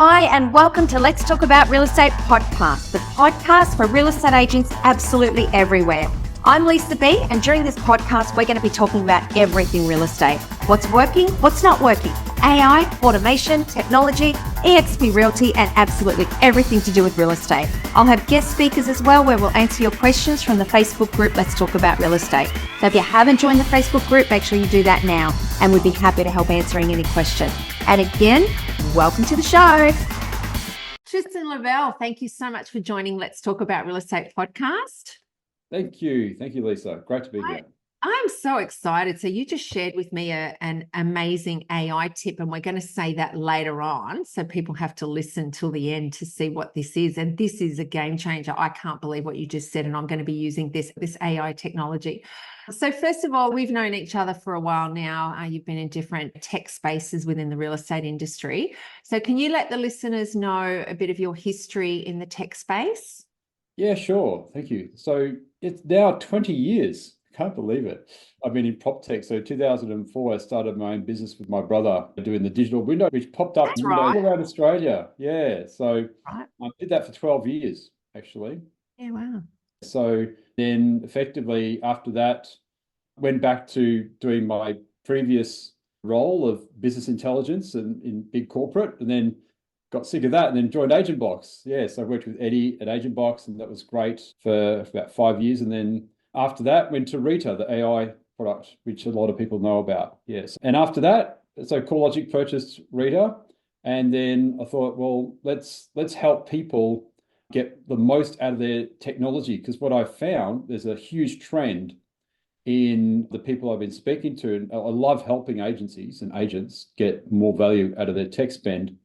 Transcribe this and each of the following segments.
Hi, and welcome to Let's Talk About Real Estate podcast, the podcast for real estate agents absolutely everywhere. I'm Lisa B, and during this podcast, we're going to be talking about everything real estate. What's working, what's not working, AI, automation, technology, eXp Realty, and absolutely everything to do with real estate. I'll have guest speakers as well, where we'll answer your questions from the Facebook group, Let's Talk About Real Estate. So if you haven't joined the Facebook group, make sure you do that now, and we'd be happy to help answering any question. And again, welcome to the show. Tristan Lovell, thank you so much for joining Let's Talk About Real Estate podcast. Thank you. Thank you, Lisa. Great to be here. I'm so excited. So you just shared with me an amazing AI tip, and we're going to say that later on. So people have to listen till the end to see what this is. And this is a game changer. I can't believe what you just said. And I'm going to be using this AI technology. So first of all, we've known each other for a while now. You've been in different tech spaces within the real estate industry. So can you let the listeners know a bit of your history in the tech space? Yeah, sure. Thank you. So it's now 20 years. Can't believe it. I've been in prop tech. So 2004, I started my own business with my brother doing the digital window, which popped up all around Australia. Yeah. So I did that for 12 years, actually. Yeah, wow. So then effectively after that, went back to doing my previous role of business intelligence and in big corporate, and then got sick of that and then joined Agent Box. Yeah, so I worked with Eddie at Agent Box, and that was great for about 5 years. And then after that, went to Rita, the AI product, which a lot of people know about. Yes. And after that, so CoreLogic purchased Rita. And then I thought, well, let's help people get the most out of their technology. Because what I found, there's a huge trend in the people I've been speaking to. And I love helping agencies and agents get more value out of their tech spend.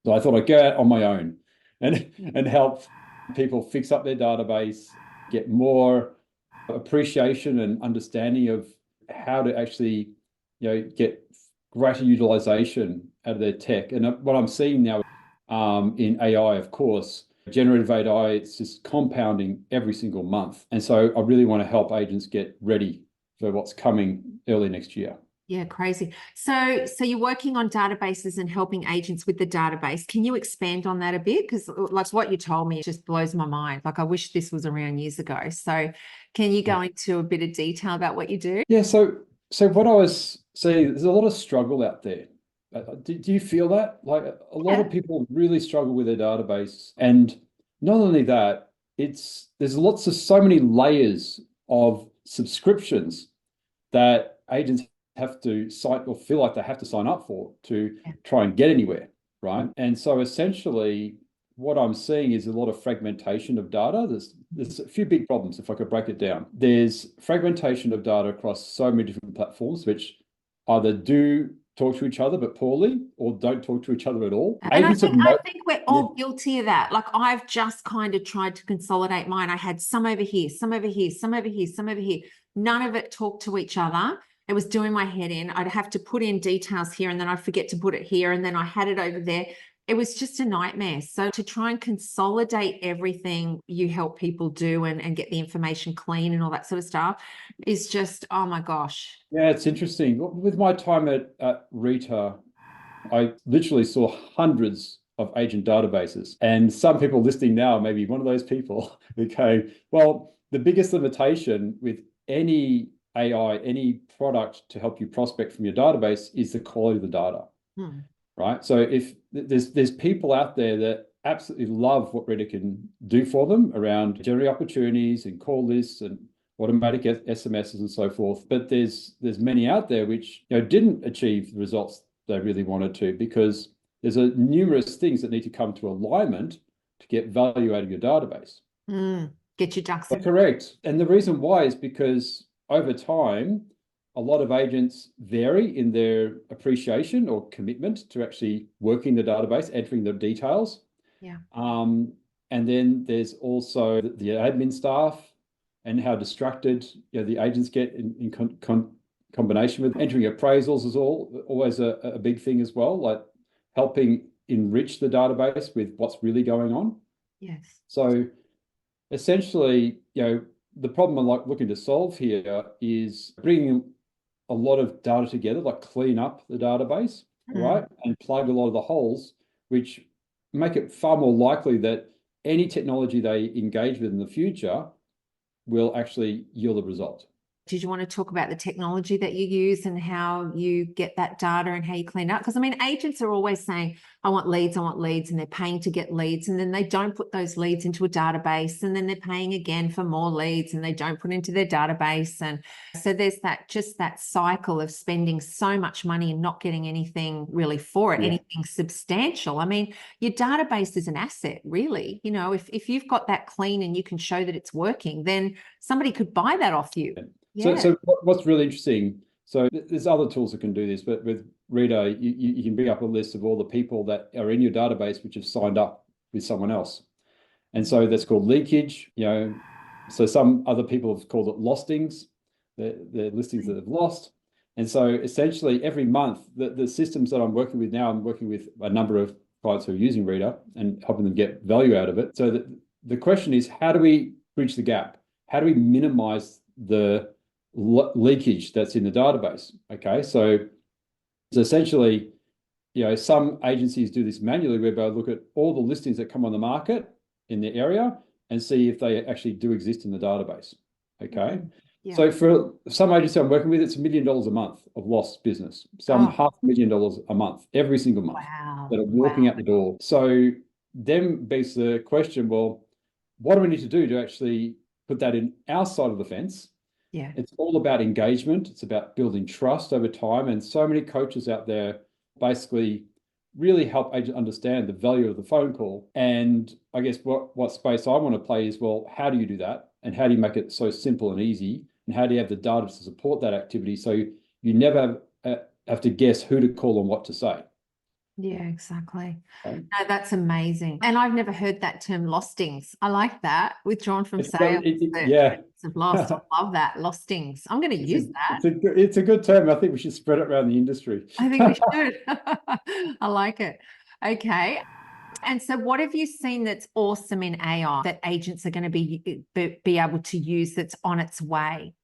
So I thought I'd go out on my own and help people fix up their database, get more appreciation and understanding of how to actually, get greater utilization out of their tech. And what I'm seeing now in AI, of course, generative AI, it's just compounding every single month. And so I really want to help agents get ready for what's coming early next year. Yeah, crazy. So you're working on databases and helping agents with the database. Can you expand on that a bit? Because like what you told me, it just blows my mind. Like I wish this was around years ago. So can you go into a bit of detail about what you do? Yeah, so what I was saying, there's a lot of struggle out there. Do you feel that? Like a lot of people really struggle with their database. And not only that, there's so many layers of subscriptions that agents have to sign or feel like they have to sign up for to try and get anywhere, right? And so essentially what I'm seeing is a lot of fragmentation of data. There's a few big problems, if I could break it down. There's fragmentation of data across so many different platforms, which either do talk to each other but poorly, or don't talk to each other at all. And I think we're all guilty of that. Like I've just kind of tried to consolidate mine. I had some over here, some over here, some over here, some over here. None of it talked to each other. It was doing my head in. I'd have to put in details here, and then I'd forget to put it here, and then I had it over there. It was just a nightmare. So to try and consolidate everything you help people do and get the information clean and all that sort of stuff is just, oh my gosh. Yeah, it's interesting. With my time at Rita, I literally saw hundreds of agent databases, and some people listening now may be one of those people who go, well, the biggest limitation with any AI, any product to help you prospect from your database is the quality of the data, right? So if there's people out there that absolutely love what Rita can do for them around generating opportunities and call lists and automatic SMSs and so forth, but there's many out there which didn't achieve the results they really wanted to, because there's numerous things that need to come to alignment to get value out of your database. Get your ducks in. Correct. And the reason why is because over time, a lot of agents vary in their appreciation or commitment to actually working the database, entering the details. Yeah. And then there's also the admin staff and how distracted the agents get in combination with entering appraisals is always a big thing as well, like helping enrich the database with what's really going on. Yes. So essentially, the problem I'm looking to solve here is bringing a lot of data together, like clean up the database, right? And plug a lot of the holes, which make it far more likely that any technology they engage with in the future will actually yield a result. Did you want to talk about the technology that you use and how you get that data and how you clean it up? Because I mean, agents are always saying, I want leads, and they're paying to get leads. And then they don't put those leads into a database. And then they're paying again for more leads and they don't put into their database. And so there's that cycle of spending so much money and not getting anything really for it, anything substantial. I mean, your database is an asset, really. You know, if you've got that clean and you can show that it's working, then somebody could buy that off you. Yeah. So what's really interesting, so there's other tools that can do this, but with Reader, you can bring up a list of all the people that are in your database which have signed up with someone else. And so that's called leakage, you know. So some other people have called it lostings, the listings that have lost. And so essentially every month, the systems that I'm working with now, I'm working with a number of clients who are using Reader and helping them get value out of it. So the question is, how do we bridge the gap? How do we minimize the leakage that's in the database? Okay, so essentially, you know, some agencies do this manually, whereby they look at all the listings that come on the market in the area and see if they actually do exist in the database. Okay, so for some agency I'm working with, it's $1 million a month of lost business. Some $500,000 a month, every single month, that are walking out the door. So then begs the question, well, what do we need to do to actually put that in our side of the fence? Yeah. It's all about engagement. It's about building trust over time. And so many coaches out there basically really help agents understand the value of the phone call. And I guess what space I want to play is, well, how do you do that? And how do you make it so simple and easy? And how do you have the data to support that activity so you never have to guess who to call and what to say? Yeah, exactly. No, that's amazing. And I've never heard that term, lostings. I like that. Withdrawn from sales. Of lost. I love that. Lostings. I'm going to use that. It's a good term. I think we should spread it around the industry. I think we should. I like it. Okay. And so what have you seen that's awesome in AI that agents are going to be able to use that's on its way?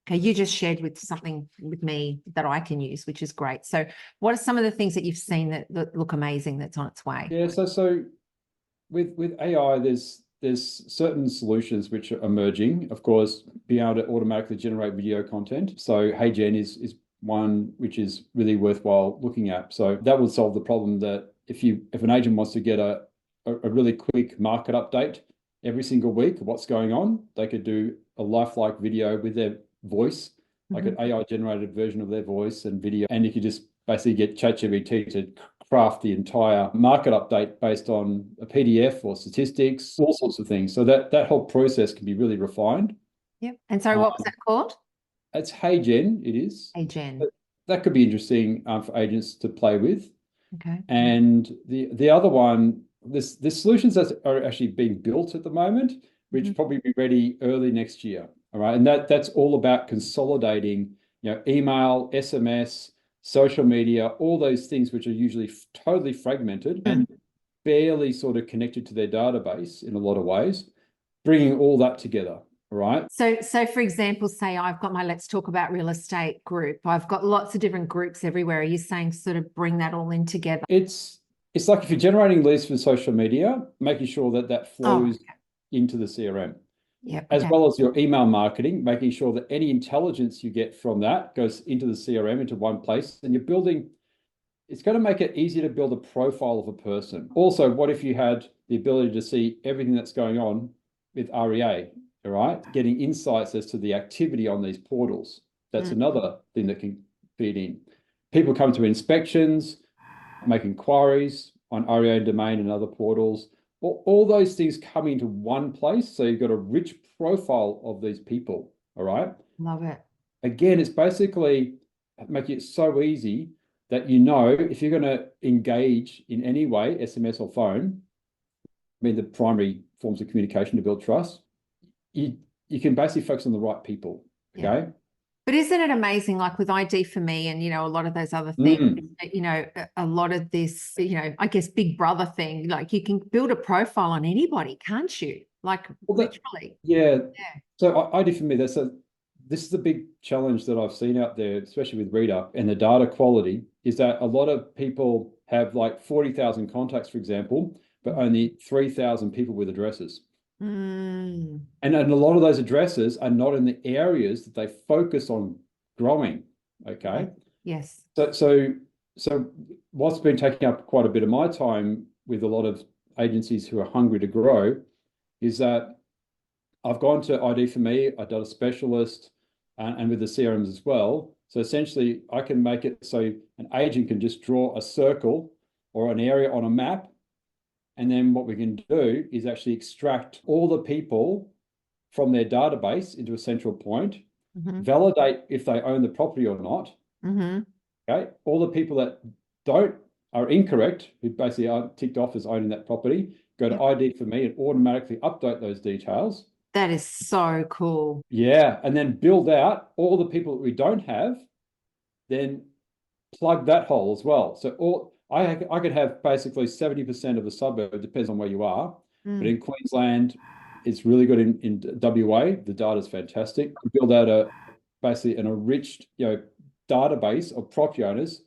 Okay, you just shared with something with me that I can use, which is great. So what are some of the things that you've seen that look amazing that's on its way? Yeah, so with AI, there's certain solutions which are emerging. Of course, being able to automatically generate video content. So HeyGen is one which is really worthwhile looking at. So that will solve the problem that if an agent wants to get a really quick market update every single week of what's going on, they could do a lifelike video with their voice, like an AI generated version of their voice and video, and you could just basically get ChatGPT to craft the entire market update based on a PDF or statistics, all sorts of things. So that whole process can be really refined. Yep. And sorry, what was that called? It's HeyGen. It is HeyGen. That could be interesting for agents to play with. Okay. And the other one, the solutions that are actually being built at the moment, which probably be ready early next year. All right, and that's all about consolidating, you know, email, SMS, social media, all those things which are usually totally fragmented and barely sort of connected to their database in a lot of ways, bringing all that together. All right. So for example, say I've got my Let's Talk About Real Estate group. I've got lots of different groups everywhere. Are you saying sort of bring that all in together? It's like if you're generating leads for social media, making sure that flows into the CRM. Yep, as well as your email marketing, making sure that any intelligence you get from that goes into the CRM, into one place, and you're building, it's going to make it easier to build a profile of a person. Also, what if you had the ability to see everything that's going on with REA, all right? Getting insights as to the activity on these portals. That's another thing that can feed in. People come to inspections, make inquiries on REA domain and other portals. All those things come into one place. So you've got a rich profile of these people. All right. Love it. Again, it's basically making it so easy that, you know, if you're going to engage in any way, SMS or phone, I mean, the primary forms of communication to build trust, you can basically focus on the right people. Okay. Yeah. But isn't it amazing, like with ID for Me and, you know, a lot of those other things, you know, a lot of this, you know, I guess Big Brother thing, like you can build a profile on anybody, can't you? Like literally. Yeah. So ID for Me, this is the big challenge that I've seen out there, especially with Reader and the data quality, is that a lot of people have like 40,000 contacts, for example, but only 3,000 people with addresses. Mm. And a lot of those addresses are not in the areas that they focus on growing. Okay. Yes. So what's been taking up quite a bit of my time with a lot of agencies who are hungry to grow is that I've gone to ID for Me, I've done a specialist, and with the CRMs as well. So essentially, I can make it so an agent can just draw a circle or an area on a map. And then what we can do is actually extract all the people from their database into a central point, validate if they own the property or not. Okay. All the people that are incorrect, who basically are ticked off as owning that property, go to ID for Me and automatically update those details. That is so cool. Yeah. And then build out all the people that we don't have, then plug that hole as well. So I could have basically 70% of the suburb, depends on where you are. But in Queensland, it's really good in WA. The data is fantastic. We build out basically an enriched, database of property owners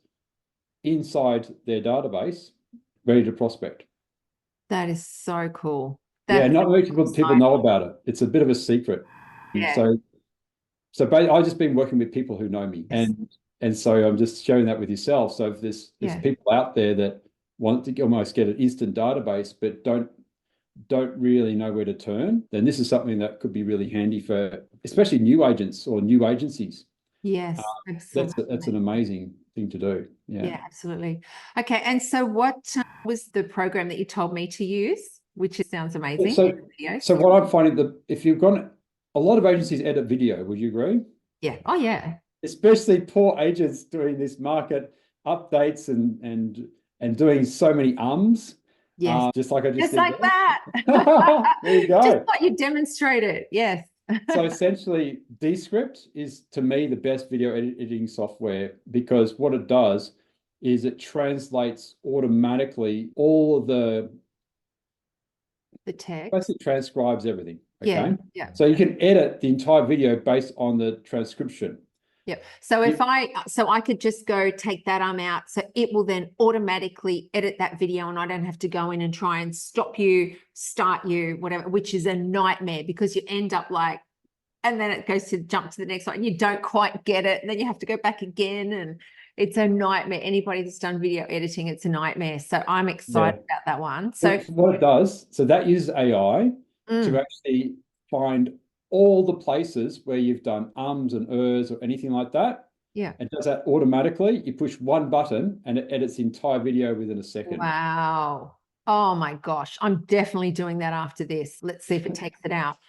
inside their database, ready to prospect. That is so cool. Not many people know about it. It's a bit of a secret. Yeah. So I've just been working with people who know me, and so I'm just sharing that with yourself. So if there's people out there that want to almost get an instant database, but don't really know where to turn, then this is something that could be really handy for especially new agents or new agencies. Yes, absolutely. That's an amazing thing to do. Yeah, absolutely. Okay, and so what was the program that you told me to use, which sounds amazing? So what I'm finding, that if you've got a lot of agencies edit video, would you agree? Yeah. Oh, yeah. Especially poor agents doing this market updates and doing so many ums. Yes. Just like I just did like there. That. There you go. Just what you demonstrated. Yes. So essentially, Descript is, to me, the best video editing software, because what it does is it translates automatically all of the text. Basically transcribes everything. Okay? Yeah. So you can edit the entire video based on the transcription. Yeah. So I could just go take that out. So it will then automatically edit that video, and I don't have to go in and try and stop you, start you, whatever, which is a nightmare, because you end up and then it goes to jump to the next one and you don't quite get it. And then you have to go back again, and it's a nightmare. Anybody that's done video editing, it's a nightmare. So I'm excited about that one. So what it does, so that uses AI to actually find all the places where you've done ums and ers or anything like that. Yeah. It does that automatically. You push one button and it edits the entire video within a second. Wow. Oh my gosh. I'm definitely doing that after this. Let's see if it takes it out.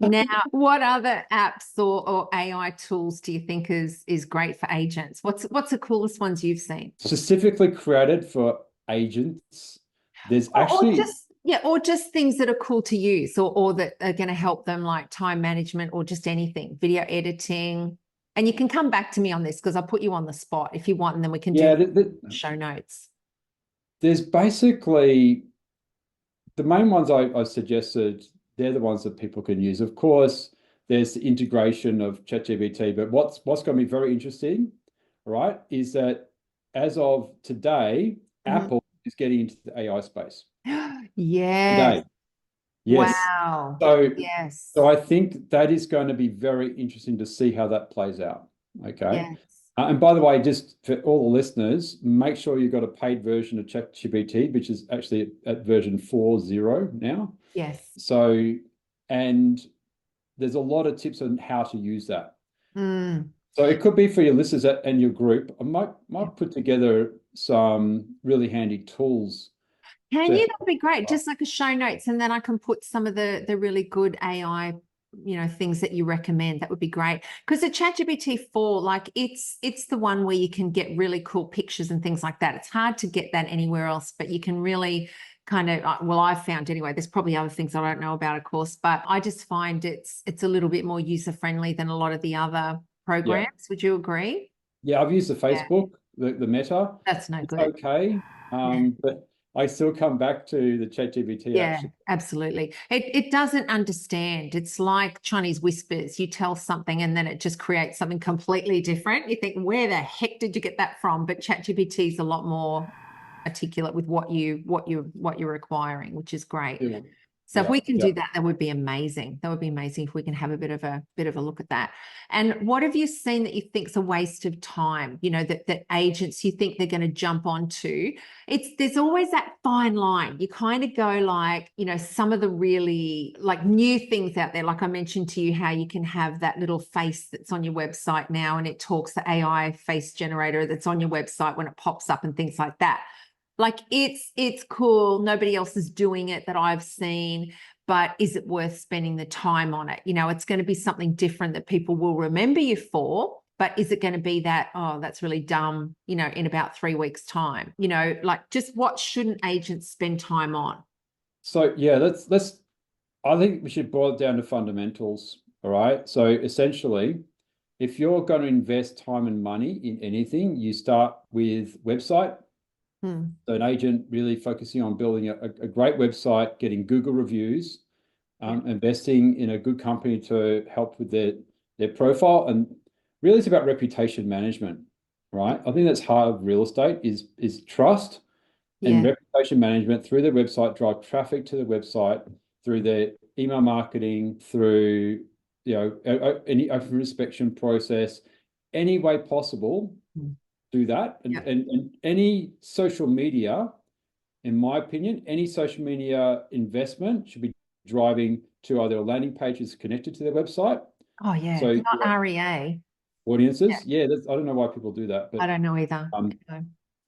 Now, what other apps or AI tools do you think is great for agents? What's the coolest ones you've seen? Specifically created for agents. There's actually... or just things that are cool to use, or that are going to help them, like time management or just anything, video editing. And you can come back to me on this, because I'll put you on the spot if you want, and then we can do show notes. There's basically the main ones I suggested. They're the ones that people can use. Of course, there's the integration of ChatGPT, but what's going to be very interesting, right, is that as of today, Apple is getting into the AI space. Yes. Yes. Wow. So I think that is going to be very interesting to see how that plays out. Okay. Yes. And by the way, just for all the listeners, make sure you've got a paid version of ChatGPT, which is actually at version 4.0 now. Yes. So, and there's a lot of tips on how to use that. So it could be for your listeners and your group. I might put together some really handy tools. Can you? That'd be great. Just like a show notes, and then I can put some of the really good AI, things that you recommend. That would be great. Because the ChatGPT 4, it's the one where you can get really cool pictures and things like that. It's hard to get that anywhere else, but you can really kind of, I've found anyway, there's probably other things I don't know about, of course, but I just find it's a little bit more user-friendly than a lot of the other programs. Yeah. Would you agree? Yeah, I've used the Facebook, the Meta. That's no good. Okay. But I still come back to the ChatGPT. Yeah, absolutely. It doesn't understand. It's like Chinese whispers. You tell something and then it just creates something completely different. You think, where the heck did you get that from? But ChatGPT is a lot more articulate with what you're requiring, which is great. Yeah. So if we can Yeah. do that, that would be amazing. That would be amazing if we can have a bit of a look at that. And what have you seen that you think's a waste of time? You know, that agents you think they're going to jump onto. There's always that fine line. You kind of go like, you know, some of the really like new things out there. Like I mentioned to you, how you can have that little face that's on your website now, and it talks the AI face generator that's on your website when it pops up and things like that. Like it's cool. Nobody else is doing it that I've seen, but is it worth spending the time on it? You know, it's going to be something different that people will remember you for, but is it going to be that, oh, that's really dumb, you know, in about 3 weeks' time? You know, like just what shouldn't agents spend time on? So yeah, let's I think we should boil it down to fundamentals. All right. So essentially, if you're going to invest time and money in anything, you start with website. So an agent really focusing on building a great website, getting Google reviews, investing in a good company to help with their profile. And really it's about reputation management, right? I think that's hard of real estate is trust and reputation management through their website, drive traffic to the website, through their email marketing, through, you know, any open inspection process, any way possible. Do that. And any social media, in my opinion, any social media investment should be driving to either landing pages connected to their website. Oh yeah, So not REA. audiences. Yeah, I don't know why people do that, but I don't know either.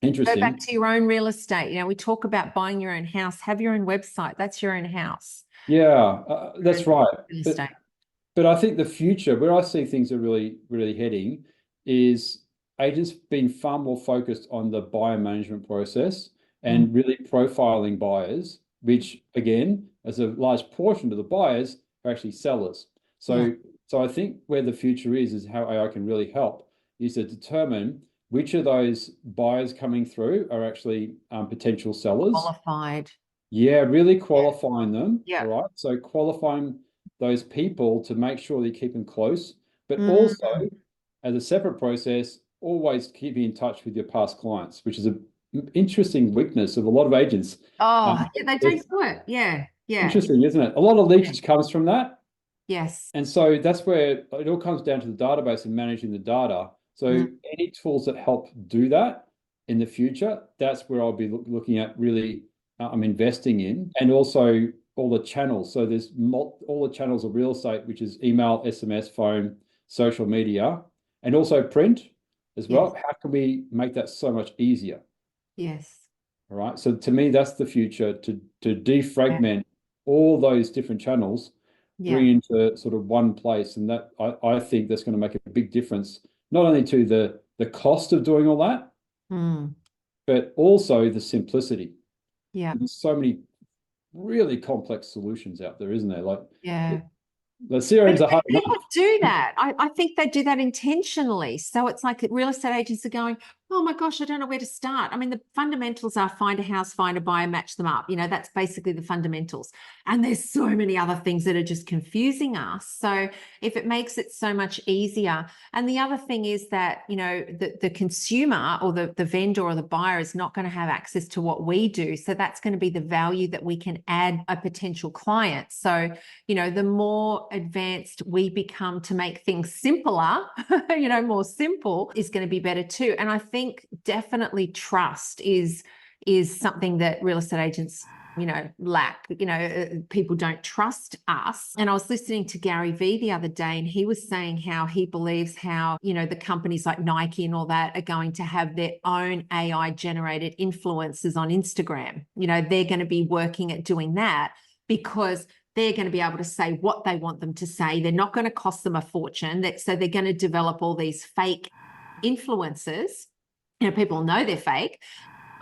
interesting. Go back to your own real estate. You know, we talk about buying your own house, have your own website. That's your own house. Yeah, that's right. Real estate. But I think the future, where I see things are really, really heading, is agents being far more focused on the buyer management process and really profiling buyers, which again, as a large portion of the buyers are actually sellers. So I think where the future is how AI can really help is to determine which of those buyers coming through are actually potential sellers. Qualified. Yeah, really qualifying them. Yeah. All right. So qualifying those people to make sure they keep them close, but also as a separate process, always keeping in touch with your past clients, which is an interesting weakness of a lot of agents. Oh, yeah, they don't do it. Yeah. Yeah. Interesting, isn't it? A lot of leakage comes from that. Yes. And so that's where it all comes down to the database and managing the data. So any tools that help do that in the future, that's where I'll be looking at really I'm investing in. And also all the channels. So there's all the channels of real estate, which is email, SMS, phone, social media, and also print as well. How can we make that so much easier? Yes. All right. So to me, that's the future, to defragment all those different channels, bring into sort of one place. And that I think that's going to make a big difference, not only to the cost of doing all that, but also the simplicity. Yeah. There's so many really complex solutions out there, isn't there? Like the CRMs are hard. People do that. I think they do that intentionally. So it's like real estate agents are going, oh my gosh, I don't know where to start. I mean, the fundamentals are find a house, find a buyer, match them up. You know, that's basically the fundamentals. And there's so many other things that are just confusing us. So if it makes it so much easier. And the other thing is that, you know, the consumer or the vendor or the buyer is not going to have access to what we do. So that's going to be the value that we can add a potential client. So, you know, the more advanced we become to make things simpler, you know, more simple is going to be better too. And I think definitely trust is something that real estate agents, you know, lack. You know, people don't trust us. And I was listening to Gary Vee the other day, and he was saying how he believes how, you know, the companies like Nike and all that are going to have their own AI generated influencers on Instagram. You know, they're going to be working at doing that because they're going to be able to say what they want them to say. They're not going to cost them a fortune. So they're going to develop all these fake influencers. You know, people know they're fake,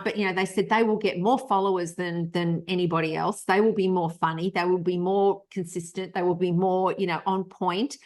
but, you know, they said they will get more followers than anybody else. They will be more funny. They will be more consistent. They will be more, you know, on point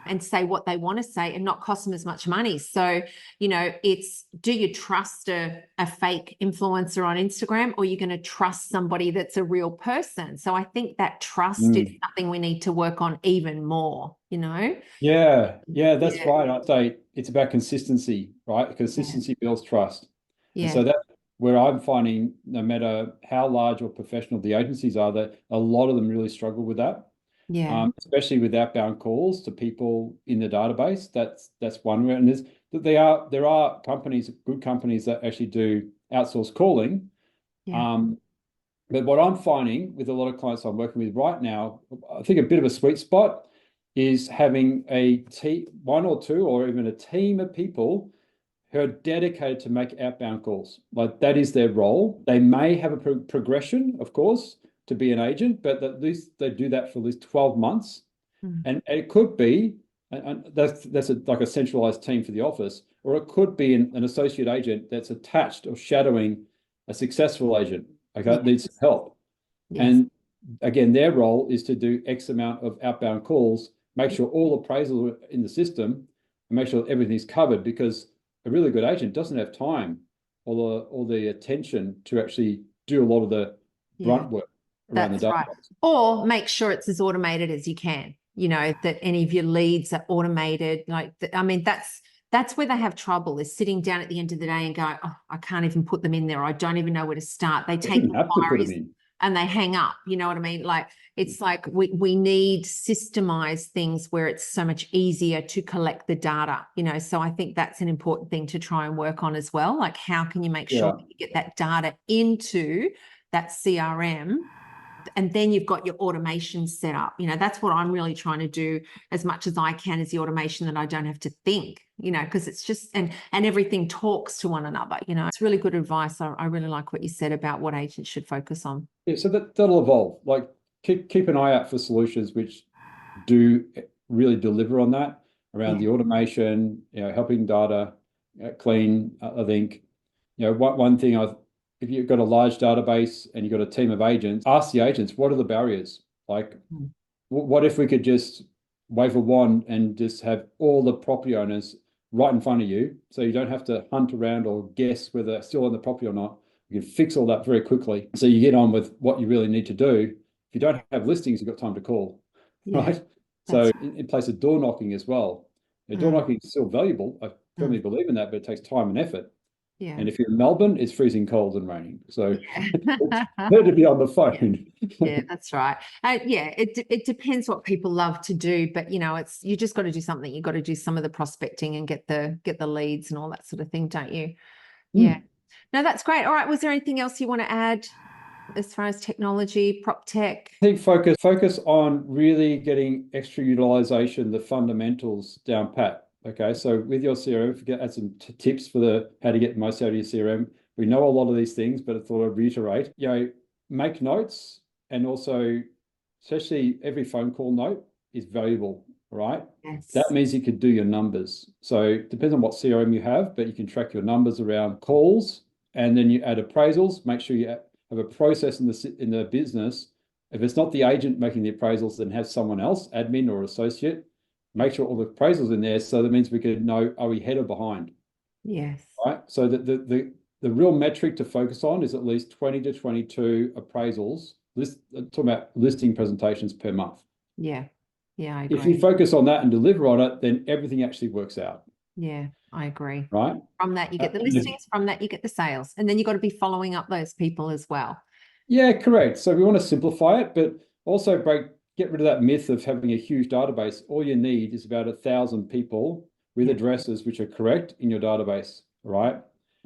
and say what they want to say and not cost them as much money. So, you know, it's, do you trust a fake influencer on Instagram, or are you going to trust somebody that's a real person? So I think that trust is something we need to work on even more, you know? Yeah, that's right. I'd say it's about consistency, right? Consistency builds trust. And so where I'm finding no matter how large or professional the agencies are, that a lot of them really struggle with that. Yeah. Especially with outbound calls to people in the database. That's one way. And there are companies, good companies that actually do outsource calling. Yeah. But what I'm finding with a lot of clients I'm working with right now, I think a bit of a sweet spot is having one or two, or even a team of people who are dedicated to make outbound calls. Like that is their role. They may have a progression, of course, to be an agent, but at least they do that for at least 12 months. And it could be, and that's like a centralized team for the office, or it could be an associate agent that's attached or shadowing a successful agent, okay, that needs help. Yes. And again, their role is to do X amount of outbound calls, make sure all appraisals are in the system, and make sure everything's covered, because a really good agent doesn't have time or the attention to actually do a lot of the grunt work around the database. Right. Or make sure it's as automated as you can, that any of your leads are automated. I mean, that's where they have trouble, is sitting down at the end of the day and go, oh, I can't even put them in there. I don't even know where to start. They take inquiries and they hang up. You know what I mean? Like, it's like we need systemized things where it's so much easier to collect the data, so I think that's an important thing to try and work on as well. Like, how can you make sure that you get that data into that CRM, and then you've got your automation set up. That's what I'm really trying to do as much as I can, is the automation, that I don't have to think, because it's just, and everything talks to one another. It's really good advice. I really like what you said about what agents should focus on. Yeah, so that'll evolve. Like, keep an eye out for solutions which do really deliver on that, around the automation, helping data clean. I think, one thing if you've got a large database and you've got a team of agents, ask the agents, what are the barriers? Like, what if we could just wave a wand and just have all the property owners right in front of you, so you don't have to hunt around or guess whether they're still on the property or not? You can fix all that very quickly, so you get on with what you really need to do. If you don't have listings, you've got time to call, right? So in place of door knocking as well. Door knocking is still valuable. I firmly believe in that, but it takes time and effort. Yeah. And if you're in Melbourne, it's freezing cold and raining. So it's better to be on the phone. Yeah, that's right. It depends what people love to do, but you just got to do something. You got to do some of the prospecting and get the leads and all that sort of thing, don't you? Yeah. No, that's great. All right. Was there anything else you want to add as far as technology, prop tech? I think focus on really getting extra utilization, the fundamentals down pat. Okay, so with your CRM, add some tips for how to get the most out of your CRM. We know a lot of these things, but I thought I'd reiterate. Make notes, and also, especially every phone call note is valuable, right? Yes. That means you could do your numbers. So it depends on what CRM you have, but you can track your numbers around calls, and then you add appraisals. Make sure you have a process in the business. If it's not the agent making the appraisals, then have someone else, admin or associate. Make sure all the appraisals in there, so that means we could know, are we ahead or behind? Yes. Right. So the real metric to focus on is at least 20 to 22 appraisals. Talking about listing presentations per month. Yeah. Yeah, I agree. If you focus on that and deliver on it, then everything actually works out. Yeah, I agree. Right. From that, you get the listings. From that, you get the sales. And then you've got to be following up those people as well. Yeah, correct. So we want to simplify it, but also get rid of that myth of having a huge database. All you need is about 1,000 people with addresses which are correct in your database, right?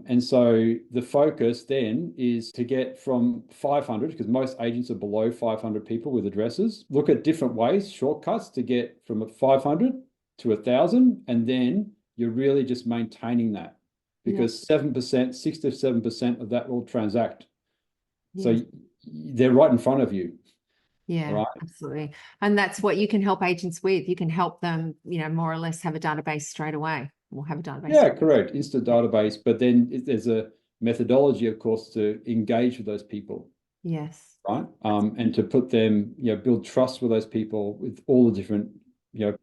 And so the focus then is to get from 500, because most agents are below 500 people with addresses. Look at different ways, shortcuts to get from 500 to 1,000, and then you're really just maintaining that, because 7%, 6 to 7% of that will transact. So they're right in front of you. Yeah, right. Absolutely. And that's what you can help agents with. You can help them, more or less have a database straight away. We'll have a database. Yeah, correct. Instant database. But then there's a methodology, of course, to engage with those people. Yes. Right. And to put them, build trust with those people with all the different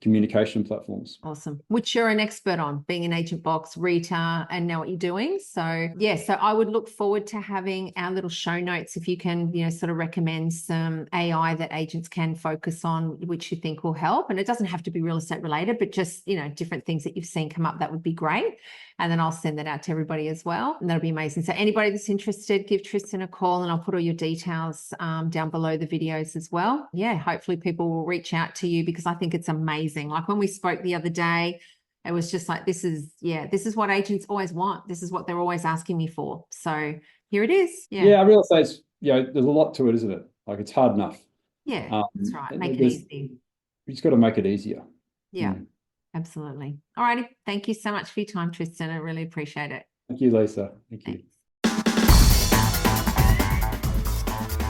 communication platforms. Awesome. Which you're an expert on, being an agent box, Rita, and know what you're doing. So yeah, so I would look forward to having our little show notes if you can, sort of recommend some AI that agents can focus on, which you think will help. And it doesn't have to be real estate related, but just, different things that you've seen come up, that would be great. And then I'll send that out to everybody as well. And that'll be amazing. So anybody that's interested, give Tristan a call, and I'll put all your details down below the videos as well. Yeah, hopefully people will reach out to you, because I think it's amazing. Like when we spoke the other day, it was just like, this is what agents always want. This is what they're always asking me for. So here it is. Yeah, real estate's, there's a lot to it, isn't it? Like it's hard enough. Yeah, that's right. Make it easy. You just got to make it easier. Yeah. Absolutely. All righty. Thank you so much for your time, Tristan. I really appreciate it. Thank you, Lisa. Thank you.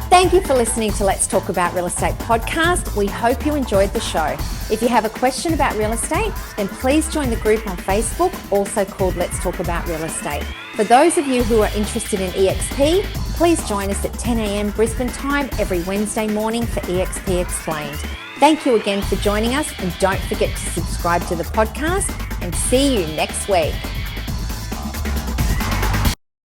Thank you for listening to Let's Talk About Real Estate podcast. We hope you enjoyed the show. If you have a question about real estate, then please join the group on Facebook, also called Let's Talk About Real Estate. For those of you who are interested in EXP, please join us at 10 a.m. Brisbane time every Wednesday morning for EXP Explained. Thank you again for joining us, and don't forget to subscribe to the podcast, and see you next week.